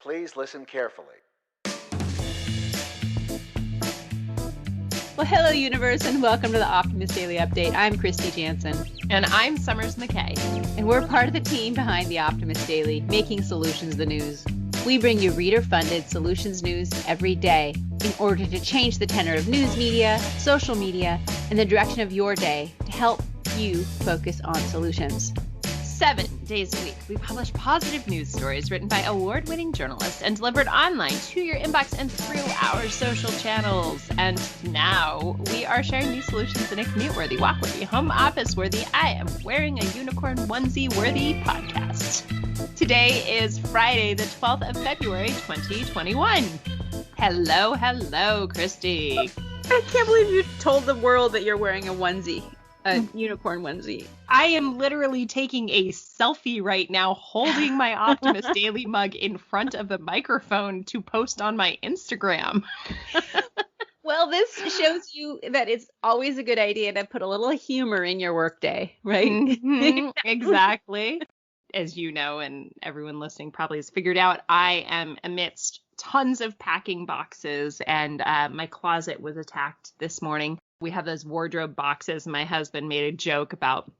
Please listen carefully. Well, hello, universe, and welcome to the Optimist Daily Update. I'm Kristy Jansen. And I'm Summers McKay. And we're part of the team behind the Optimist Daily, making solutions the news. We bring you reader-funded solutions news every day in order to change the tenor of news media, social media, and the direction of your day to help you focus on solutions. 7 days a week, we publish positive news stories written by award-winning journalists and delivered online to your inbox and through our social channels. And now we are sharing these solutions in a commute-worthy, walk-worthy, home office-worthy, I am wearing a unicorn onesie-worthy podcast. Today is Friday, the 12th of February, 2021. Hello, Kristy. I can't believe you told the world that you're wearing a onesie. A unicorn onesie. I am literally taking a selfie right now, holding my Optimist Daily mug in front of the microphone to post on my Instagram. Well, this shows you that it's always a good idea to put a little humor in your workday, right? Mm-hmm, exactly. As you know, and everyone listening probably has figured out, I am amidst tons of packing boxes, and my closet was attacked this morning. We have those wardrobe boxes. My husband made a joke about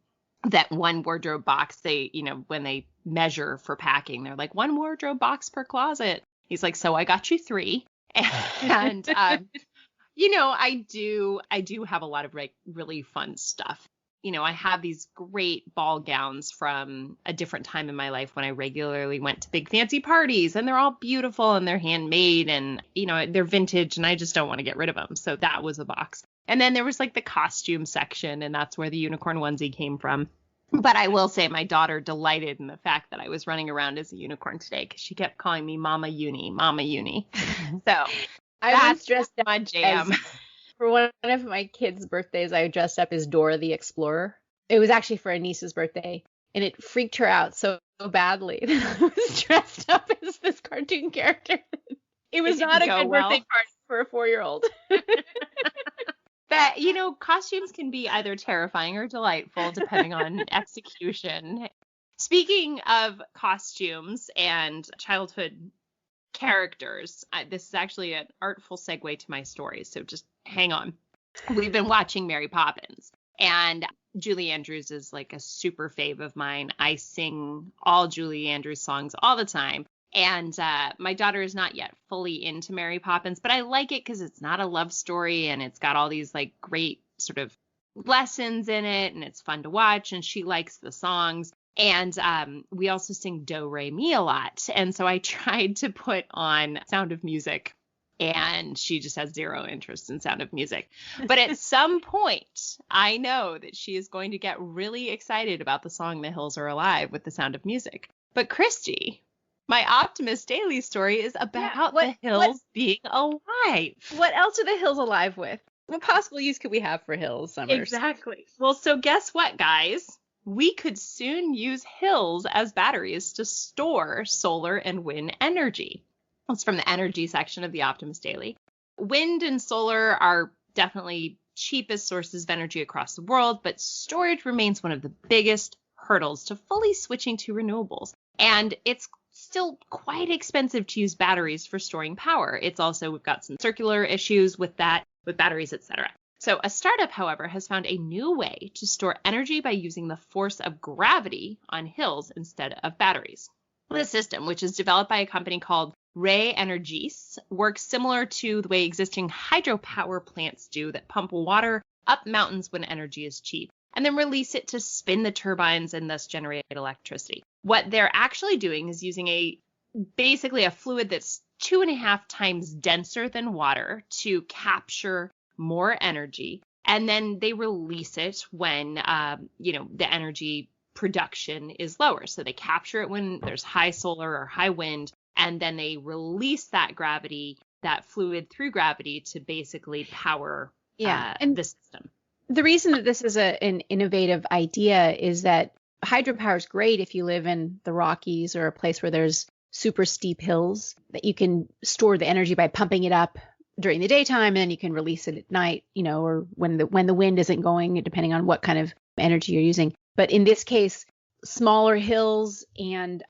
that one wardrobe box. They, when they measure for packing, they're like, one wardrobe box per closet. He's like, so I got you 3. And, I do have a lot of really fun stuff. I have these great ball gowns from a different time in my life when I regularly went to big fancy parties, and they're all beautiful and they're handmade and, they're vintage, and I just don't want to get rid of them. So that was a box. And then there was like the costume section, and that's where the unicorn onesie came from. But I will say my daughter delighted in the fact that I was running around as a unicorn today because she kept calling me Mama Uni, Mama Uni. So I was dressed up my jam. For one of my kids' birthdays, I dressed up as Dora the Explorer. It was actually for a niece's birthday, and it freaked her out so badly that I was dressed up as this cartoon character. It was not a good birthday party for a 4-year-old. That, costumes can be either terrifying or delightful depending on execution. Speaking of costumes and childhood characters, this is actually an artful segue to my story, so just hang on. We've been watching Mary Poppins, and Julie Andrews is like a super fave of mine. I sing all Julie Andrews songs all the time. And my daughter is not yet fully into Mary Poppins, but I like it because it's not a love story, and it's got all these like great sort of lessons in it, and it's fun to watch, and she likes the songs. And we also sing Do Re Mi a lot. And so I tried to put on Sound of Music, and she just has zero interest in Sound of Music. But at some point, I know that she is going to get really excited about the song The Hills Are Alive with the Sound of Music. But Kristy, my Optimist Daily story is about the hills being alive. What else are the hills alive with? What possible use could we have for hills, Summers? Exactly. Well, so guess what, guys? We could soon use hills as batteries to store solar and wind energy. It's from the energy section of the Optimist Daily. Wind and solar are definitely cheapest sources of energy across the world, but storage remains one of the biggest hurdles to fully switching to renewables. And it's still quite expensive to use batteries for storing power. It's also, we've got some circular issues with that, with batteries, etc. So a startup, however, has found a new way to store energy by using the force of gravity on hills instead of batteries. The system, which is developed by a company called Ray Energies, works similar to the way existing hydropower plants do that pump water up mountains when energy is cheap, and then release it to spin the turbines and thus generate electricity. What they're actually doing is using basically a fluid that's 2.5 times denser than water to capture more energy, and then they release it when the energy production is lower. So they capture it when there's high solar or high wind, and then they release that fluid through gravity to basically power the system. The reason that this is an innovative idea is that hydropower is great if you live in the Rockies or a place where there's super steep hills, that you can store the energy by pumping it up during the daytime, and then you can release it at night, or when the wind isn't going, depending on what kind of energy you're using. But in this case, smaller hills, and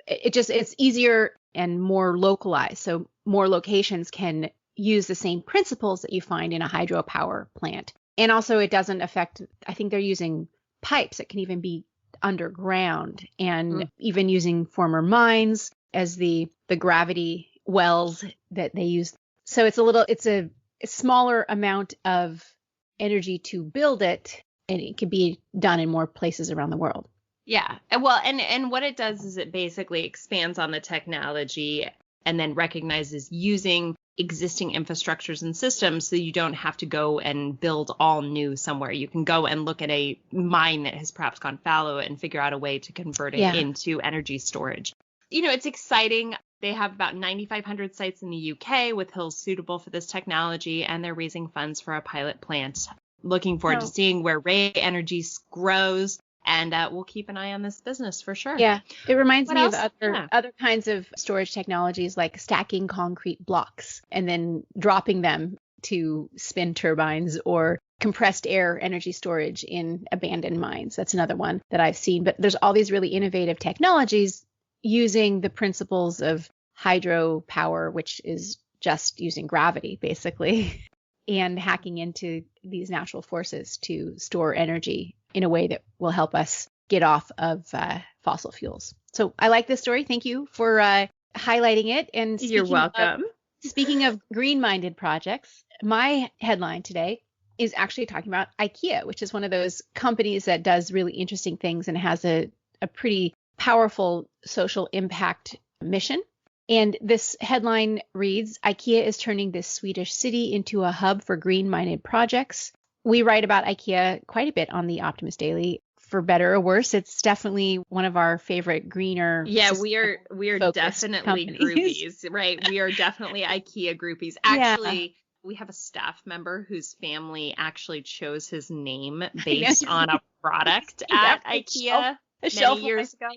it's easier and more localized. So more locations can use the same principles that you find in a hydropower plant. And also it doesn't affect, I think they're using pipes that can even be underground and even using former mines as the gravity wells that they use. So it's a smaller amount of energy to build it, and it can be done in more places around the world. Yeah. Well, and what it does is it basically expands on the technology and then recognizes using existing infrastructures and systems so you don't have to go and build all new somewhere. You can go and look at a mine that has perhaps gone fallow and figure out a way to convert it into energy storage. It's exciting. They have about 9,500 sites in the UK with hills suitable for this technology, and they're raising funds for a pilot plant. Looking forward to seeing where Ray Energy grows, and we'll keep an eye on this business for sure. Yeah, it reminds me of other kinds of storage technologies like stacking concrete blocks and then dropping them to spin turbines, or compressed air energy storage in abandoned mines. That's another one that I've seen. But there's all these really innovative technologies using the principles of hydropower, which is just using gravity, basically, and hacking into these natural forces to store energy in a way that will help us get off of fossil fuels. So I like this story. Thank you for highlighting it. And you're welcome. Speaking of green-minded projects, my headline today is actually talking about Ikea, which is one of those companies that does really interesting things and has a pretty powerful social impact mission. And this headline reads, Ikea is turning this Swedish city into a hub for green-minded projects. We write about Ikea quite a bit on the Optimist Daily. For better or worse, it's definitely one of our favorite greener. Yeah, we are definitely groupies, right? We are definitely IKEA groupies. Actually, we have a staff member whose family actually chose his name based on a product at Ikea many years ago.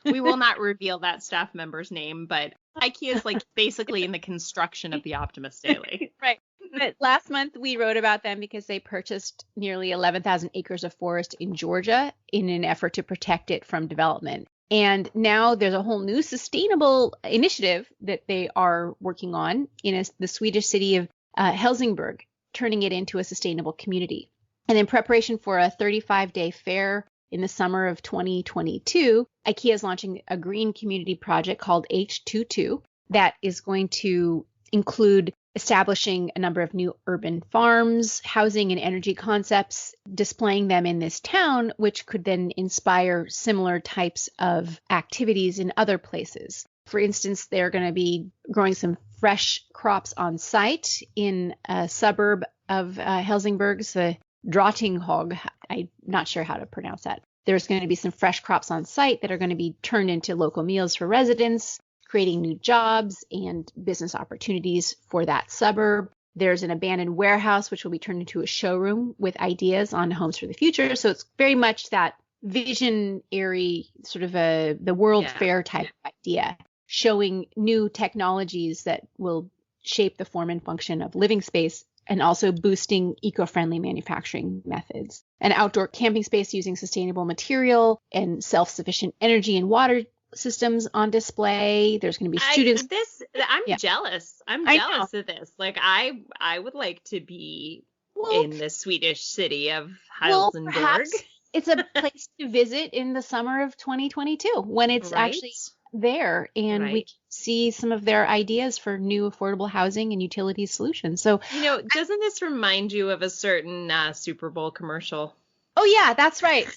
We will not reveal that staff member's name, but Ikea is like basically in the construction of the Optimist Daily. Right. But last month we wrote about them because they purchased nearly 11,000 acres of forest in Georgia in an effort to protect it from development. And now there's a whole new sustainable initiative that they are working on in the Swedish city of Helsingborg, turning it into a sustainable community. And in preparation for a 35-day fair in the summer of 2022, IKEA is launching a green community project called H22 that is going to include establishing a number of new urban farms, housing and energy concepts, displaying them in this town, which could then inspire similar types of activities in other places. For instance, they're going to be growing some fresh crops on site in a suburb of Helsingborg's, the Drottninghög. I'm not sure how to pronounce that. There's going to be some fresh crops on site that are going to be turned into local meals for residents, creating new jobs and business opportunities for that suburb. There's an abandoned warehouse, which will be turned into a showroom with ideas on homes for the future. So it's very much that visionary sort of the World Fair type idea, showing new technologies that will shape the form and function of living space, and also boosting eco-friendly manufacturing methods. An outdoor camping space using sustainable material and self-sufficient energy and water systems on display. There's going to be students. I'm jealous. I'm jealous of this. Like I would like to be in the Swedish city of Helsingborg. Perhaps it's a place to visit in the summer of 2022 when it's actually there, and we can see some of their ideas for new affordable housing and utility solutions. So, doesn't this remind you of a certain Super Bowl commercial? Oh yeah, that's right.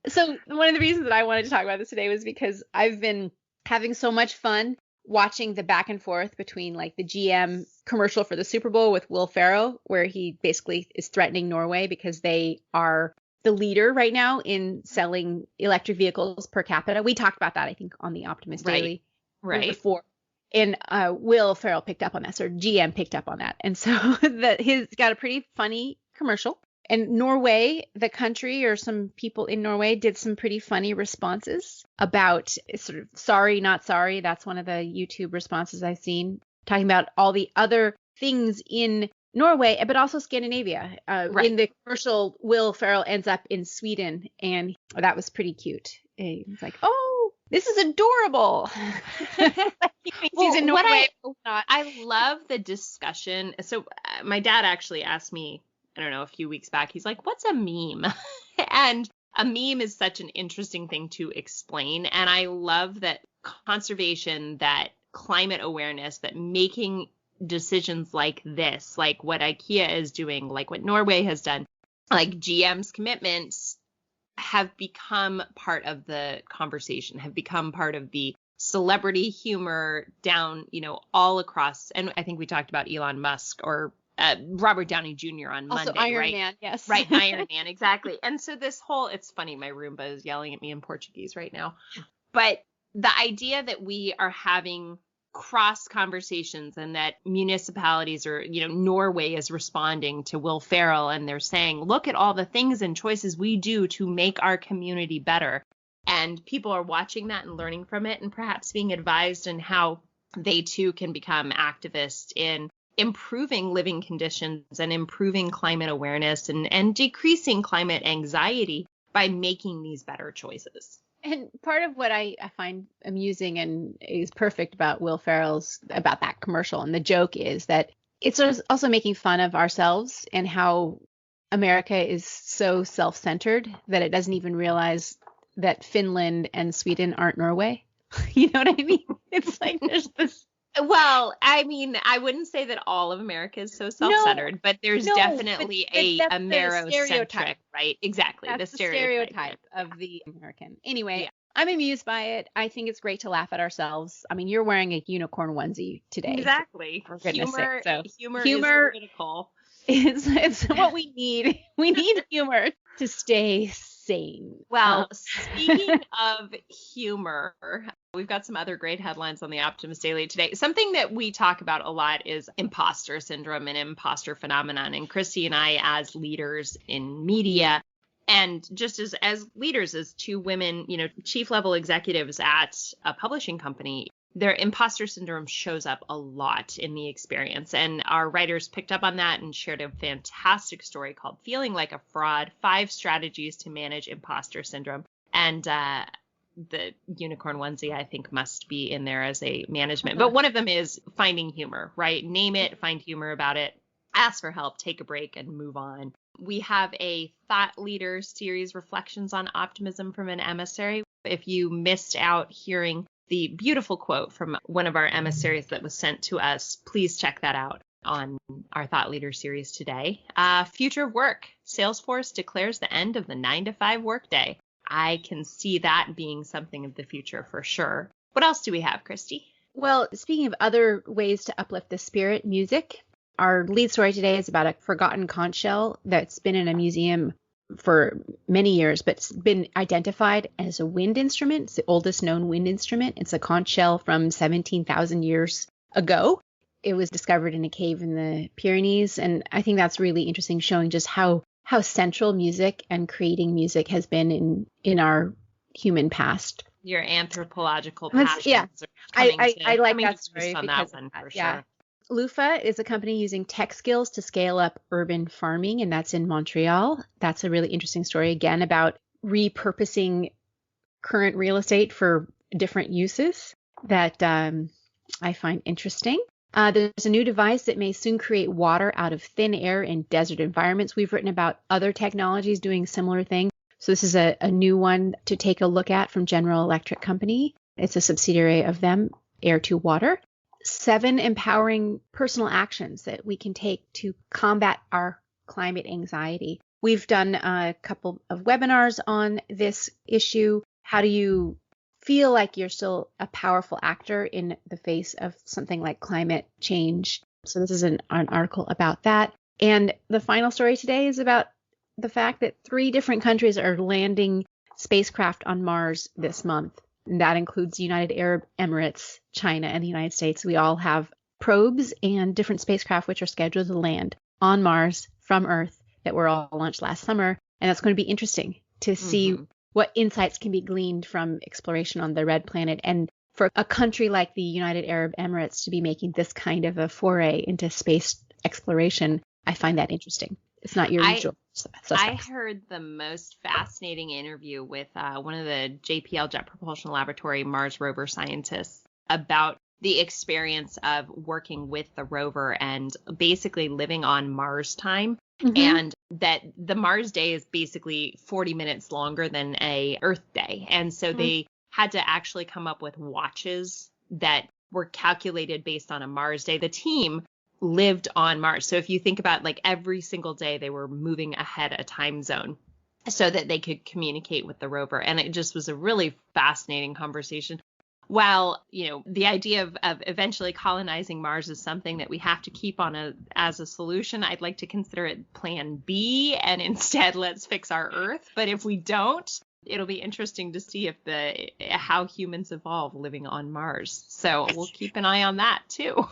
So one of the reasons that I wanted to talk about this today was because I've been having so much fun watching the back and forth between like the GM commercial for the Super Bowl with Will Ferrell, where he basically is threatening Norway because they are the leader right now in selling electric vehicles per capita. We talked about that, I think, on the Optimist Daily before. And Will Ferrell picked up on that, or GM picked up on that. And so he's got a pretty funny commercial. And Norway, the country, or some people in Norway did some pretty funny responses about sort of sorry, not sorry. That's one of the YouTube responses I've seen, talking about all the other things in Norway, but also Scandinavia. In the commercial, Will Ferrell ends up in Sweden, and that was pretty cute. He's like, oh, this is adorable. Well, He's in what Norway, not. I love the discussion. So my dad actually asked me, I don't know, a few weeks back, he's like, what's a meme? And a meme is such an interesting thing to explain. And I love that conservation, that climate awareness, that making decisions like this, like what Ikea is doing, like what Norway has done, like GM's commitments have become part of the conversation, have become part of the celebrity humor down, all across. And I think we talked about Elon Musk or Robert Downey Jr. on Also Monday, Iron right? Man, yes. Right, Iron Man, exactly. And so this whole, it's funny, my Roomba is yelling at me in Portuguese right now. But the idea that we are having cross conversations and that municipalities or, Norway is responding to Will Ferrell and they're saying, look at all the things and choices we do to make our community better. And people are watching that and learning from it and perhaps being advised in how they too can become activists in improving living conditions and improving climate awareness and decreasing climate anxiety by making these better choices. And part of what I find amusing and is perfect about Will Ferrell's, about that commercial, and the joke is that it's also making fun of ourselves and how America is so self-centered that it doesn't even realize that Finland and Sweden aren't Norway. You know what I mean? It's like there's this. Well, I mean, I wouldn't say that all of America is so self-centered, but there's definitely a Amerocentric, right? Exactly. That's the stereotype of the American. Anyway, yeah. I'm amused by it. I think it's great to laugh at ourselves. I mean, you're wearing a unicorn onesie today. Exactly. For goodness sake. So humor is critical. It's what we need. We need humor to stay sane. Well, speaking of humor, we've got some other great headlines on the Optimist Daily today. Something that we talk about a lot is imposter syndrome and imposter phenomenon. And Kristy and I, as leaders in media, and just as leaders, as two women, chief level executives at a publishing company, their imposter syndrome shows up a lot in the experience. And our writers picked up on that and shared a fantastic story called Feeling Like a Fraud, 5 Strategies to Manage Imposter Syndrome. And the unicorn onesie, I think, must be in there as a management. But one of them is finding humor, right? Name it, find humor about it, ask for help, take a break, and move on. We have a Thought Leader series, Reflections on Optimism, from an emissary. If you missed out hearing the beautiful quote from one of our emissaries that was sent to us, please check that out on our Thought Leader series today. Future of work. Salesforce declares the end of the 9-to-5 workday. I can see that being something of the future for sure. What else do we have, Kristy? Well, speaking of other ways to uplift the spirit, music. Our lead story today is about a forgotten conch shell that's been in a museum for many years, but it's been identified as a wind instrument. It's the oldest known wind instrument. It's a conch shell from 17,000 years ago. It was discovered in a cave in the Pyrenees. And I think that's really interesting, showing just how central music and creating music has been in our human past. Your anthropological passions. Yeah, I like that story on that one for sure. Loofah is a company using tech skills to scale up urban farming, and that's in Montreal. That's a really interesting story, again, about repurposing current real estate for different uses that I find interesting. There's a new device that may soon create water out of thin air in desert environments. We've written about other technologies doing similar things. So this is a new one to take a look at from General Electric Company. It's a subsidiary of them, Air to Water. 7 empowering personal actions that we can take to combat our climate anxiety. We've done a couple of webinars on this issue. How do you feel like you're still a powerful actor in the face of something like climate change? So this is an article about that. And the final story today is about the fact that 3 different countries are landing spacecraft on Mars this month. And that includes the United Arab Emirates, China, and the United States. We all have probes and different spacecraft which are scheduled to land on Mars from Earth that were all launched last summer. And that's going to be interesting to see what insights can be gleaned from exploration on the red planet. And for a country like the United Arab Emirates to be making this kind of a foray into space exploration, I find that interesting. It's not your usual I heard the most fascinating interview with one of the JPL Jet Propulsion Laboratory Mars rover scientists about the experience of working with the rover and basically living on Mars time. And that the Mars day is basically 40 minutes longer than a Earth day. And so they had to actually come up with watches that were calculated based on a Mars day. The team lived on Mars. So if you think about like every single day, they were moving ahead a time zone so that they could communicate with the rover. And it just was a really fascinating conversation. While, the idea of eventually colonizing Mars is something that we have to keep on as a solution, I'd like to consider it plan B, and instead let's fix our Earth. But if we don't, it'll be interesting to see how humans evolve living on Mars. So we'll keep an eye on that too.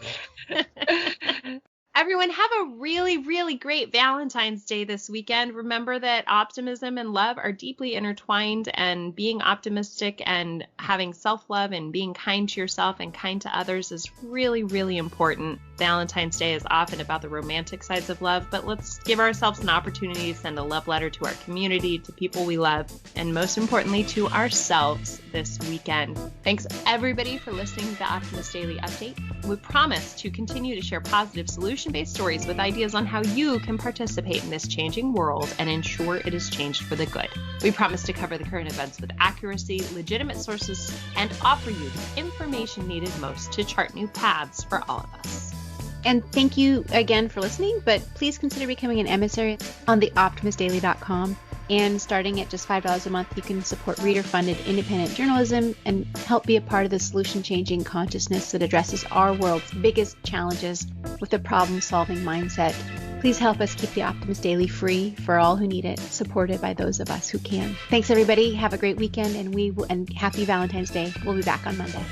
Everyone, have a really, really great Valentine's Day this weekend. Remember that optimism and love are deeply intertwined, and being optimistic and having self-love and being kind to yourself and kind to others is really, really important. Valentine's Day is often about the romantic sides of love, but let's give ourselves an opportunity to send a love letter to our community, to people we love, and most importantly, to ourselves this weekend. Thanks, everybody, for listening to the Optimist Daily Update. We promise to continue to share positive solution-based stories with ideas on how you can participate in this changing world and ensure it is changed for the good. We promise to cover the current events with accuracy, legitimate sources, and offer you the information needed most to chart new paths for all of us. And thank you again for listening, but please consider becoming an emissary on the optimistdaily.com. And starting at just $5 a month, you can support reader-funded independent journalism and help be a part of the solution-changing consciousness that addresses our world's biggest challenges with a problem-solving mindset. Please help us keep the Optimist Daily free for all who need it, supported by those of us who can. Thanks, everybody. Have a great weekend, and happy Valentine's Day. We'll be back on Monday.